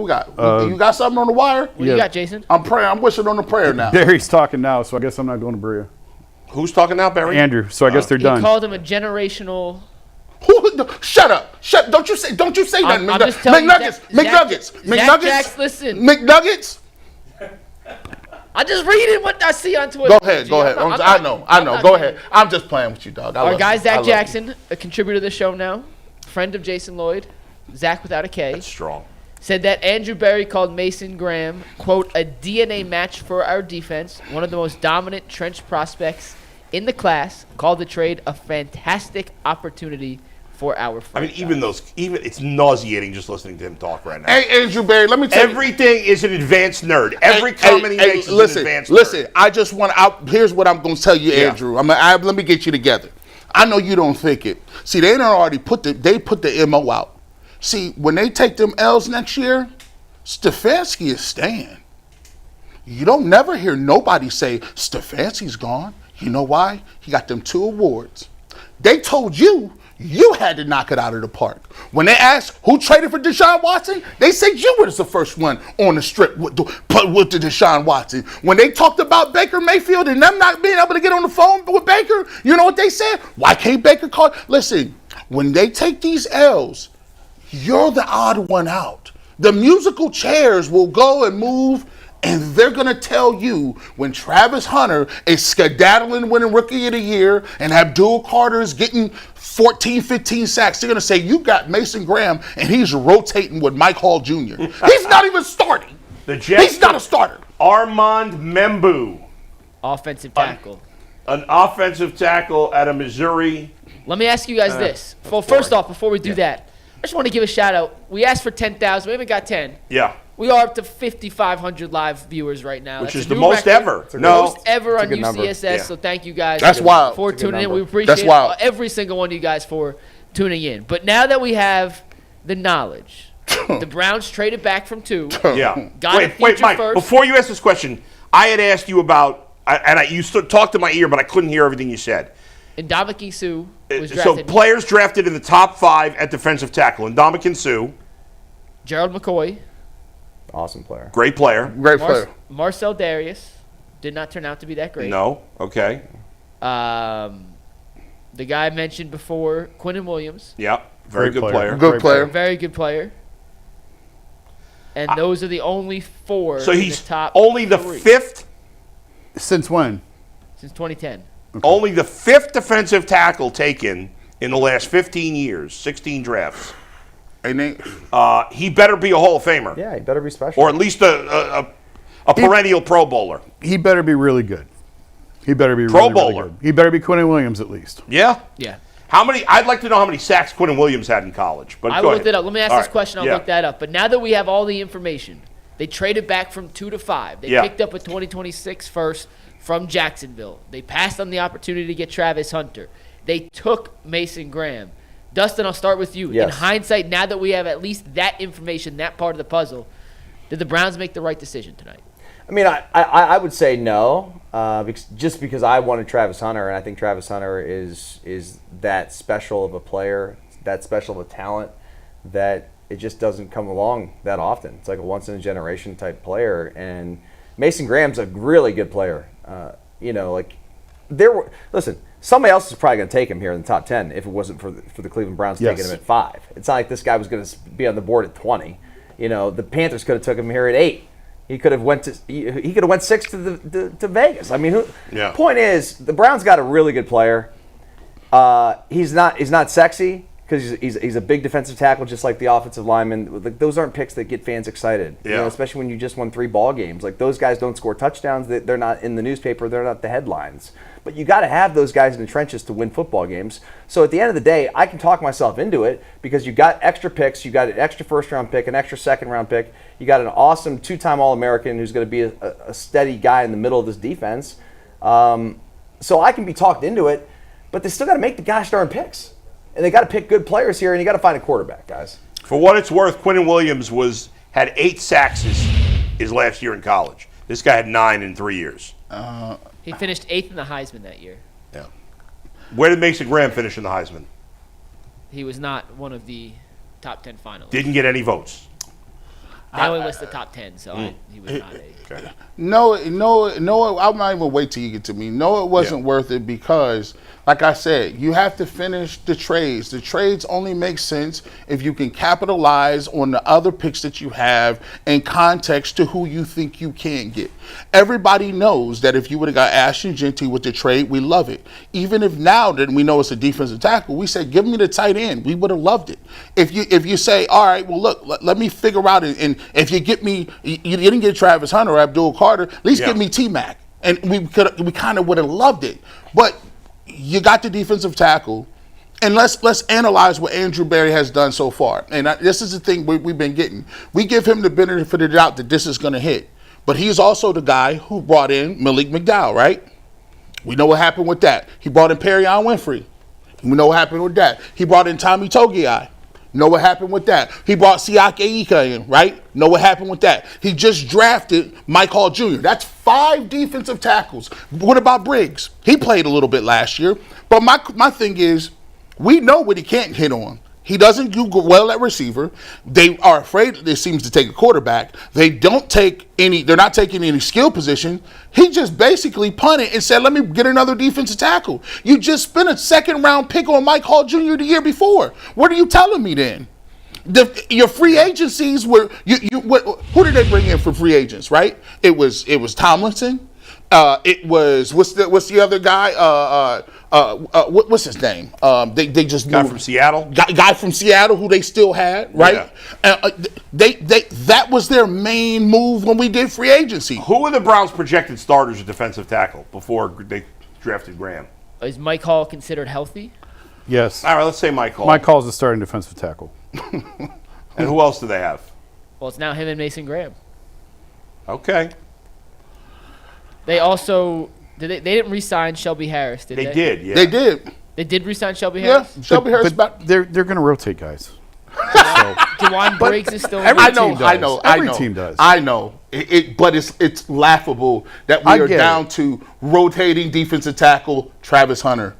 We got. You got something on the wire? What do you got, Jason? I'm praying. I'm wishing on the prayer now. Barry's talking now, so I guess I'm not going to Berea. Who's talking now, Barry? Andrew. So I guess they're done. He called him a generational. Shut up! Don't you say that. I'm just telling you McNuggets. Jax, listen. McNuggets. I'm just reading what I see on Twitter. Go ahead. I know. Go ahead. I'm just playing with you, dog. Our guy Zach Jackson, a contributor to the show now, friend of Jason Lloyd, Zach without a K. That's strong. Said that Andrew Berry called Mason Graham, quote, a DNA match for our defense, one of the most dominant trench prospects in the class, called the trade a fantastic opportunity for our franchise. I mean, even it's nauseating just listening to him talk right now. Hey, Andrew Berry, let me tell you. Everything is an advanced nerd. Every comment he makes is an advanced nerd. Listen, I just want here's what I'm going to tell you, Andrew. Let me get you together. I know you don't think it. See, they done already put the MO out. See, when they take them L's next year, Stefanski is staying. You don't never hear nobody say Stefanski's gone. You know why? He got them 2 awards. They told you had to knock it out of the park. When they asked who traded for Deshaun Watson, they said you were the first one on the strip with the Deshaun Watson. When they talked about Baker Mayfield and them not being able to get on the phone with Baker, you know what they said? Why can't Baker call? Listen, when they take these L's, you're the odd one out. The musical chairs will go and move, and they're going to tell you when Travis Hunter is skedaddling winning Rookie of the Year and Abdul Carter is getting 14, 15 sacks, they're going to say, you got Mason Graham, and he's rotating with Mike Hall Jr. He's not even starting. He's not a starter. Armand Membu. Offensive tackle. An offensive tackle out of Missouri. Let me ask you guys this. Well, first off, before we do that, I just want to give a shout out. We asked for 10,000. We haven't got 10. Yeah. We are up to 5,500 live viewers right now. Which is the most ever. Most ever on UCSS. Yeah. So thank you guys for tuning in. We appreciate every single one of you guys for tuning in. But now that we have the knowledge, the Browns traded back from 2. Yeah. Wait, Mike. First. Before you ask this question, I had asked you about, you talked to my ear, but I couldn't hear everything you said. Ndamukong Suh was drafted. So players drafted in the top 5 at defensive tackle. Ndamukong Suh. Gerald McCoy. Awesome player. Great player. Marcel Darius did not turn out to be that great. No. Okay. The guy I mentioned before, Quinnen Williams. Yeah. Very good player. Good player. Very good player. And those are the only 4 so in he's the top only the 3. 5th? Since when? Since 2010. Okay. Only the 5th defensive tackle taken in the last 15 years, 16 drafts. He better be a Hall of Famer. Yeah, he better be special. Or at least a perennial Pro Bowler. He better be really good. He better be Pro really Bowler. Really good. He better be Quinnen Williams at least. Yeah? Yeah. I'd like to know how many sacks Quinnen Williams had in college. But I looked it up. Let me ask this question. I'll look that up. But now that we have all the information, they traded back from 2 to 5. They picked up a 2026 first from Jacksonville. They passed on the opportunity to get Travis Hunter. They took Mason Graham. Dustin, I'll start with you. Yes. In hindsight, now that we have at least that information, that part of the puzzle, did the Browns make the right decision tonight? I mean, I would say no, because I wanted Travis Hunter, and I think Travis Hunter is that special of a player, that special of a talent, that it just doesn't come along that often. It's like a once-in-a-generation type player, and Mason Graham's a really good player. Listen, somebody else is probably going to take him here in the top 10 if it wasn't for the Cleveland Browns taking him at 5. It's not like this guy was going to be on the board at 20. The Panthers could have took him here at 8. He could have went 6 to Vegas. I mean, point is, the Browns got a really good player. He's not sexy because he's a big defensive tackle, just like the offensive lineman. Those aren't picks that get fans excited, especially when you just won 3 ball games. Like, those guys don't score touchdowns. They're not in the newspaper. They're not the headlines. But you got to have those guys in the trenches to win football games. So at the end of the day, I can talk myself into it because you got extra picks. You got an extra first-round pick, an extra second-round pick. You got an awesome 2-time All-American who's going to be a steady guy in the middle of this defense. So I can be talked into it, but they still got to make the gosh darn picks. And they got to pick good players here, and you got to find a quarterback, guys. For what it's worth, Quinnen Williams had 8 sacks his last year in college. This guy had 9 in 3 years. He finished 8th in the Heisman that year. Yeah. Where did Mason Graham finish in the Heisman? He was not one of the top 10 finalists. Didn't get any votes. They only list the top 10, so he was not a. No, I might even wait till you get to me. No, it wasn't worth it because, like I said, you have to finish the trades. The trades only make sense if you can capitalize on the other picks that you have in context to who you think you can get. Everybody knows that if you would have got Ashton Jeanty with the trade, we love it. Even if now that we know it's a defensive tackle, we say, give me the tight end. We would have loved it. If you say, all right, well, look, let me figure out, and if you get me, you didn't get Travis Hunter or Abdul Carter, at least give me T-Mac. And we kind of would have loved it. But you got the defensive tackle, and let's analyze what Andrew Berry has done so far. And this is the thing we've been getting. We give him the benefit of the doubt that this is going to hit. But he's also the guy who brought in Malik McDowell, right? We know what happened with that. He brought in Perion Winfrey. We know what happened with that. He brought in Tommy Togiai. Know what happened with that. He brought Siak Eika in, right? Know what happened with that. He just drafted Mike Hall Jr. That's 5 defensive tackles. What about Briggs? He played a little bit last year. But my thing is, we know what he can't hit on. He doesn't do well at receiver. They are afraid, it seems, to take a quarterback. They're not taking any skill position. He just basically punted and said, let me get another defensive tackle. You just spent a 2nd-round pick on Mike Hall Jr. the year before. What are you telling me then? Your free agencies were who did they bring in for free agents, right? It was Tomlinson. It was what's the other guy? What's his name? They just guy moved. from Seattle. Guy from Seattle who they still had, right? Yeah. That was their main move when we did free agency. Who are the Browns' projected starters at defensive tackle before they drafted Graham? Is Mike Hall considered healthy? Yes. All right, let's say Mike Hall. Mike Hall is the starting defensive tackle. And who else do they have? Well, it's now him and Mason Graham. Okay. They also they didn't re-sign Shelby Harris, did they? They did, yeah. They did. They did re-sign Shelby Yeah, Harris? Shelby Harris. But they're going to rotate guys. Jowon Briggs is still every I team know. does. Every team does. I know. But it's laughable that we are down to rotating defensive tackle Travis Hunter,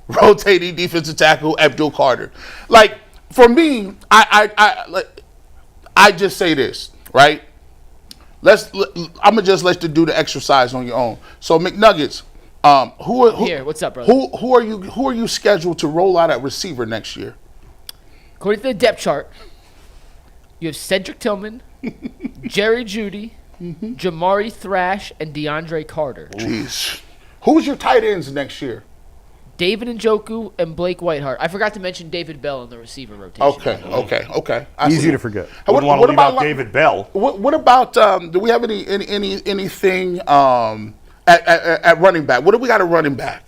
rotating defensive tackle Abdul Carter. Like, for me, I just say this, right? I'm gonna just let you do the exercise on your own. So McNuggets, what's up, brother? Who are you scheduled to roll out at receiver next year? According to the depth chart, you have Cedric Tillman, Jerry Jeudy, Jamari Thrash, and DeAndre Carter. Jeez. Who's your tight ends next year? David Njoku and Blake Whiteheart. I forgot to mention David Bell in the receiver rotation. Okay. Easy to forget. I wouldn't want to leave out David Bell. What about? Do we have anything at running back? What do we got at running back?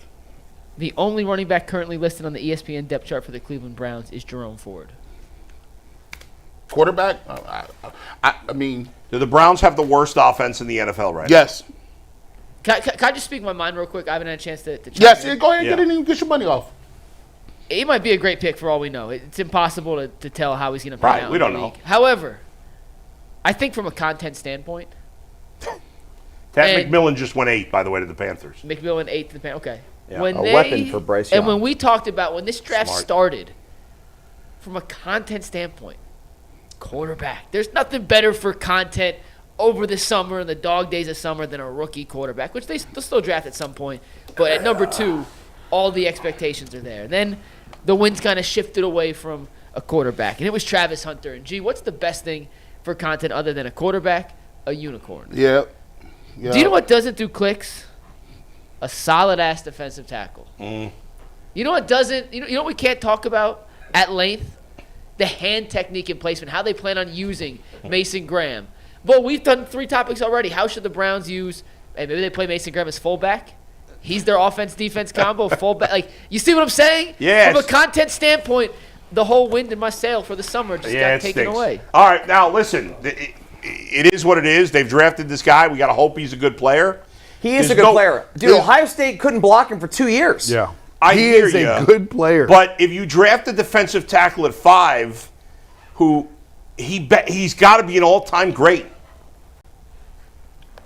The only running back currently listed on the ESPN depth chart for the Cleveland Browns is Jerome Ford. Quarterback? I mean, do the Browns have the worst offense in the NFL right yes. now? Can I just speak my mind real quick? I haven't had a chance to check. Yes, go ahead and get in and get your money off. He might be a great pick for all we know. It's impossible to tell how he's going to play out. Right, we don't know. However, I think from a content standpoint, Tad McMillan just went 8, by the way, to the Panthers. McMillan 8 to the Panthers. Okay. Yeah, weapon for Bryce Young. And when we talked about when this draft started, from a content standpoint, quarterback. There's nothing better for content over the summer and the dog days of summer than a rookie quarterback, which they'll still draft at some point. But at number 2, all the expectations are there. Then the wind's kind of shifted away from a quarterback, and it was Travis Hunter. And, gee, what's the best thing for content other than a quarterback? A unicorn. Yeah. Do you know what doesn't do clicks? A solid-ass defensive tackle. You know what doesn't? You know what we can't talk about at length? The hand technique and placement, how they plan on using Mason Graham. Well, we've done 3 topics already. How should the Browns use? Hey, maybe they play Mason Graham as fullback. He's their offense-defense combo, fullback. Like, you see what I'm saying? Yeah. From a content standpoint, the whole wind in my sail for the summer just got taken away. All right, now listen. It is what it is. They've drafted this guy. We got to hope he's a good player. He is a good player. Dude, Ohio State couldn't block him for 2 years. Yeah. He is a good player. But if you draft a defensive tackle at 5, who he's got to be an all-time great.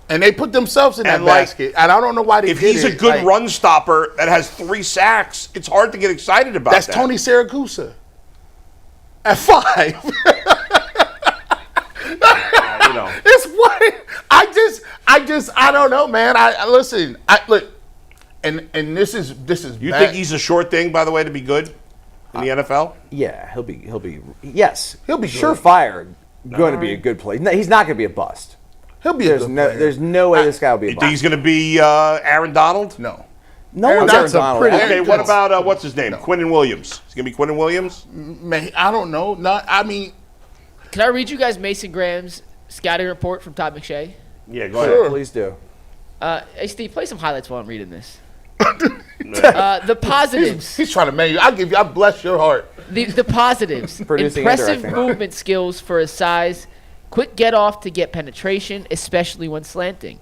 And they put themselves in that basket. And I don't know why they did it. If he's a good run stopper that has 3 sacks, it's hard to get excited about that. That's Tony Siragusa. At 5. It's what I don't know, man. Listen. Look, and this is. You bad. think he's a short thing, by the way, to be good in the NFL? Yeah, he'll be. Yes, He'll be surefire. Going to be a good player. No, he's not going to be a bust. He'll be a good player. There's no way this guy will be a You bust. think he's going to be Aaron Donald? No. No one's Aaron That's a Donald. pretty- Okay, what about what's his name? Quinnen Williams. He's going to be Quinnen Williams? Man, I don't know. Can I read you guys Mason Graham's scouting report from Todd McShay? Yeah, go Sure. ahead. Please do. Hey, Steve, play some highlights while I'm reading this. The positives. He's trying to man you. I bless your heart. The positives. Producing and Impressive directing. movement skills for his size. Quick get off to get penetration, especially when slanting.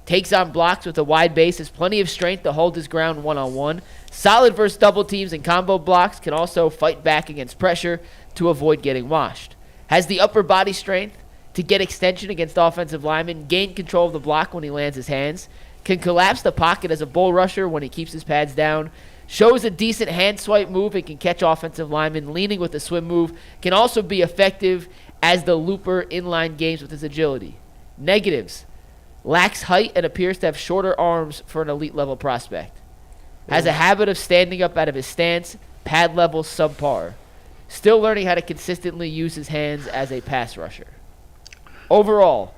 Takes on blocks with a wide base. Has plenty of strength to hold his ground one-on-one. Solid versus double teams and combo blocks. Can also fight back against pressure to avoid getting washed. Has the upper body strength to get extension against offensive linemen. Gain control of the block when he lands his hands. Can collapse the pocket as a bull rusher when he keeps his pads down. Shows a decent hand swipe move and can catch offensive linemen leaning with a swim move. Can also be effective as the looper inline games with his agility. Negatives. Lacks height and appears to have shorter arms for an elite level prospect. Has a habit of standing up out of his stance. Pad level subpar. Still learning how to consistently use his hands as a pass rusher. Overall,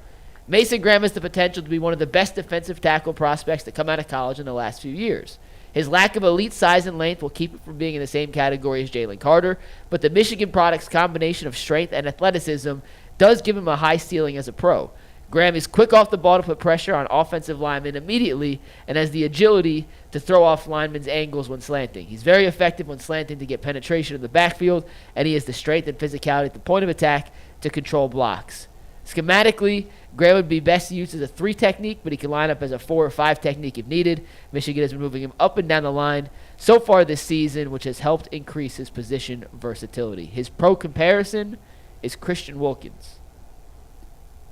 Mason Graham has the potential to be one of the best defensive tackle prospects to come out of college in the last few years. His lack of elite size and length will keep him from being in the same category as Jalen Carter, but the Michigan product's combination of strength and athleticism does give him a high ceiling as a pro. Graham is quick off the ball to put pressure on offensive linemen immediately and has the agility to throw off linemen's angles when slanting. He's very effective when slanting to get penetration in the backfield, and he has the strength and physicality at the point of attack to control blocks. Schematically, Graham would be best used as a 3 technique, but he can line up as a 4 or 5 technique if needed. Michigan has been moving him up and down the line so far this season, which has helped increase his position versatility. His pro comparison is Christian Wilkins.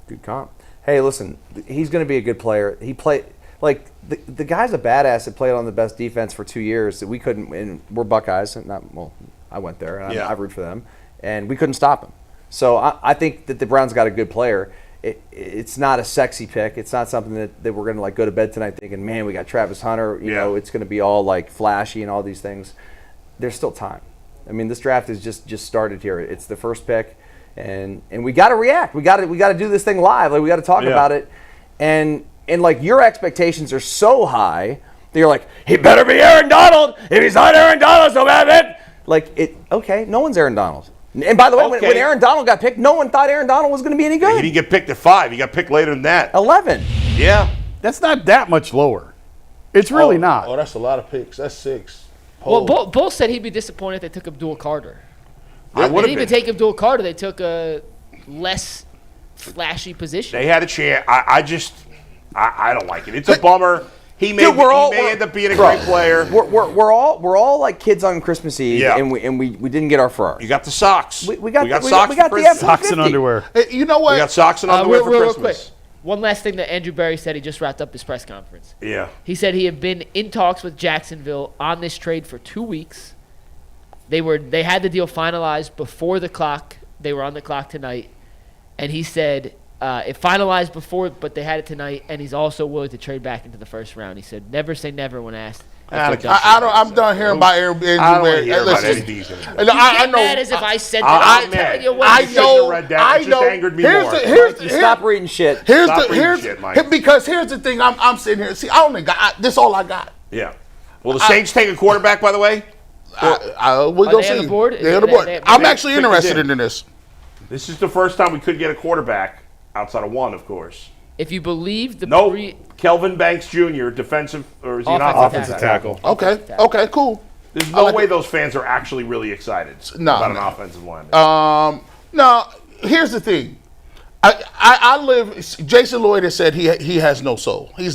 Good comp. Hey, listen, he's going to be a good player. He played like the guy's a badass that played on the best defense for 2 years that we couldn't. And we're Buckeyes. I went there. And I root for them, and we couldn't stop him. So I think that the Browns got a good player. It's not a sexy pick. It's not something that we're going to like go to bed tonight thinking, man, we got Travis Hunter. You know, it's going to be all like flashy and all these things. There's still time. I mean, this draft is just started here. It's the first pick, and we got to react. We got to do this thing live. Like we got to talk about it, and like your expectations are so high that you're like, he better be Aaron Donald. If he's not Aaron Donald, so bad it. Like it. Okay, no one's Aaron Donald. And by the way, when Aaron Donald got picked, no one thought Aaron Donald was going to be any good. He didn't get picked at 5. He got picked later than that. 11. Yeah. That's not that much lower. It's really not. Oh, that's a lot of picks. That's 6. Well, Bull said he'd be disappointed if they took Abdul Carter. I They would didn't have even been. take Abdul Carter. They took a less flashy position. They had a chance. I don't like it. It's a bummer. He may end up being a great player. We're all like kids on Christmas Eve, and we didn't get our Ferrari. You got the socks. We got socks. We got the F-150. Socks and underwear. You know what? We got socks and underwear for real Christmas. quick. One last thing that Andrew Berry said. He just wrapped up his press conference. Yeah. He said he had been in talks with Jacksonville on this trade for 2 weeks. They had the deal finalized before the clock. They were on the clock tonight, and he said it finalized before, but they had it tonight, and he's also willing to trade back into the first round. He said, "Never say never" when asked. I'm done hearing about Andrew Berry. I don't want to hear about anything. I know. Mad as if I said I'm that. mad. I know. It I just know. angered me more. Stop reading shit. Because here's the thing. I'm sitting here. See, I only got this. All I got. Yeah. Will the Saints take a quarterback, by the way? We'll go they see. on the board? They're on the board. I'm actually picked interested it in. in this. This is the first time we could get a quarterback outside of one, of course. If you believe the Kelvin Banks Jr., defensive, or is he an Offensive offensive tackle? Okay, cool. There's no way those fans are actually really excited about an offensive lineman. No, here's the thing. I live. Jason Lloyd has said he has no soul. He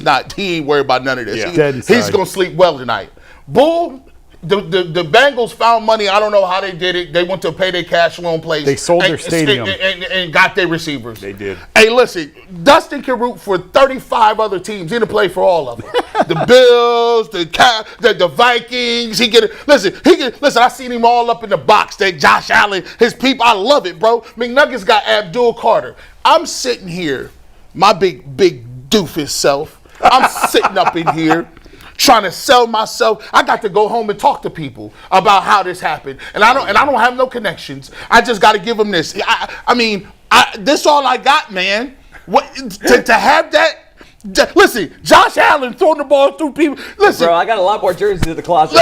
ain't worried about none of this. Dead inside. He's gonna sleep well tonight. Bull, The Bengals found money. I don't know how they did it. They went to pay their cash loan place. They sold their stadium. And got their receivers. They did. Hey, listen, Dustin can root for 35 other teams. He didn't play for all of them. The Bills, the Vikings. Listen, I seen him all up in the box. That Josh Allen, his people. I love it, bro. McNuggets got Abdul Carter. I'm sitting here, my big doofus self. I'm sitting up in here trying to sell myself. I got to go home and talk to people about how this happened, and I don't have no connections. I just got to give them this. This all I got, man. What to have that? Listen, Josh Allen throwing the ball through people. Listen, bro, I got a lot more jerseys in the closet.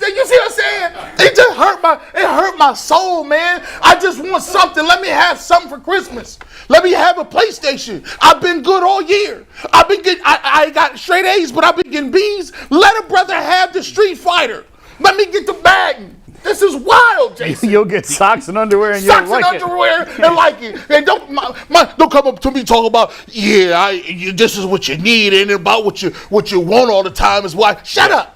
You see what I'm saying? It just hurt my soul, man. I just want something. Let me have something for Christmas. Let me have a PlayStation. I've been good all year. I've been getting. I got straight A's, but I've been getting B's. Let a brother have the Street Fighter. Let me get the Madden. This is wild, Jason. You'll get socks and underwear and socks you'll like it. Socks and underwear and like it. And don't come up to me talking about, this is what you need and about what you want all the time is why. Shut up.